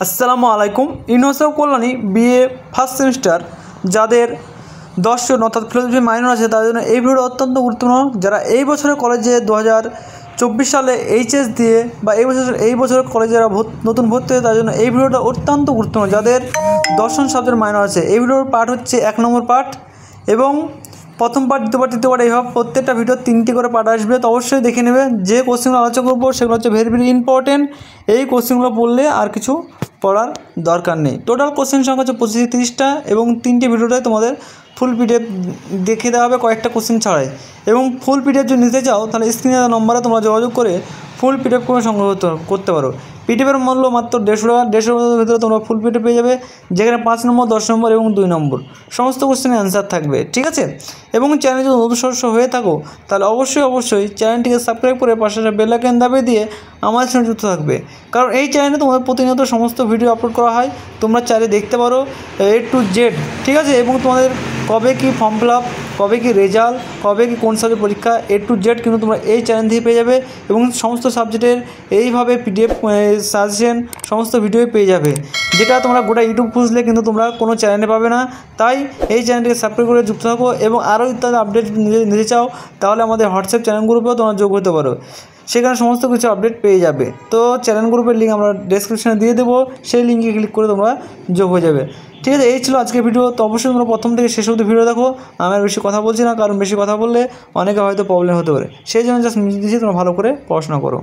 আসসালামু আলাইকুম। University of Kalyani BA first semester যাদের 10 জন অর্থাৎ ফিলোসফি মাইনর আছে তাদের জন্য এই ভিডিওটা অত্যন্ত গুরুত্বপূর্ণ। যারা এই বছরের কলেজে 2024 সালে এইচএস দিয়ে বা এই বছরের কলেজে যারা নতুন ভর্তি হয়ে তাদের জন্য এই ভিডিওটা অত্যন্ত গুরুত্বপূর্ণ। যাদের দর্শন সাবজেক্ট মাইনর আছে এই ভিডিওর পার্ট হচ্ছে 1 নম্বর পার্ট এবং প্রথম পার্ট, দ্বিতীয় পার্ট, তৃতীয় পার্ট, এইভাবে প্রত্যেকটা ভিডিও 3টি করে পার্ট আসবে। তো অবশ্যই দেখে নেবে। যে কোশ্চেনগুলো আলোচনা করবো সেগুলো হচ্ছে ভেরি ভেরি ইম্পর্টেন্ট। এই কোশ্চেনগুলো পড়লে আর কিছু পড়ার দরকার নেই। টোটাল কোশ্চেন সংখ্যা হচ্ছে 25-30টা এবং 3টি ভিডিওটাই তোমাদের ফুল পিডিএফ দেখিয়ে দেওয়া হবে কয়েকটা কোশ্চেন ছাড়াই। এবং ফুল পিডিএফ যদি নিতে চাও তাহলে স্ক্রিনে দেওয়া নম্বরে তোমরা যোগাযোগ করে ফুল পিডিএফ করে সংগ্রহ করতে পারো। পিডিএফের মূল্য মাত্র 150 টাকা। 150 টাকার ভিতরে তোমরা ফুল পিডিএফ পেয়ে যাবে, যেখানে 5 নম্বর, 10 নম্বর এবং 2 নম্বর সমস্ত কোশ্চেনের অ্যান্সার থাকবে। ঠিক আছে? এবং চ্যানেলে যদি নতুন সদস্য হয়ে থাকো তাহলে অবশ্যই চ্যানেলটিকে সাবস্ক্রাইব করে পাশে বেল আইকন দাবিয়ে দিয়ে আমাদের সঙ্গে যুক্ত থাকবে, কারণ এই চ্যানেলে তোমাদের প্রতিনিয়ত সমস্ত ভিডিও আপলোড করা হয়। তোমরা চাইলে দেখতে পারো A to Z। ঠিক আছে? এবং তোমাদের কবে কি ফর্ম ফিল আপ, কবে কি রেজাল্ট, কবে কি কোন সাবজেক্ট পরীক্ষা, A to Z কিন্তু তোমরা এই চ্যানেল থেকে পেয়ে যাবে। এবং সমস্ত সাবজেক্টের এইভাবে পিডিএফ সাজেশন সমস্ত ভিডিও পেয়ে যাবে, যেটা তোমরা গোটা ইউটিউব খুঁজলে কিন্তু তোমরা কোনো চ্যানেলে পাবে না। তাই এই চ্যানেলটিকে সাবস্ক্রাইব করে যুক্ত থাকো। এবং আরও ইত্যাদি আপডেট নিতে চাও তাহলে আমাদের হোয়াটসঅ্যাপ চ্যানেল গ্রুপেও তোমরা যোগ হতে পারো, সেখানে সমস্ত কিছু আপডেট পেয়ে যাবে। তো চ্যানেল গ্রুপের লিঙ্ক আমরা ডেসক্রিপশনে দিয়ে দেবো, সেই লিঙ্কে ক্লিক করে তোমরা যোগ হয়ে যাবে। ঠিক আছে? এই ছিল আজকের ভিডিও। তো অবশ্যই তোমরা প্রথম থেকে শেষ অবধি ভিডিও দেখো। আমি আর বেশি কথা বলছি না, কারণ বেশি কথা বললে অনেকে হয়তো প্রবলেম হতে পারে। সেই জন্য জাস্ট দিচ্ছি, তোমরা ভালো করে পড়াশোনা করো।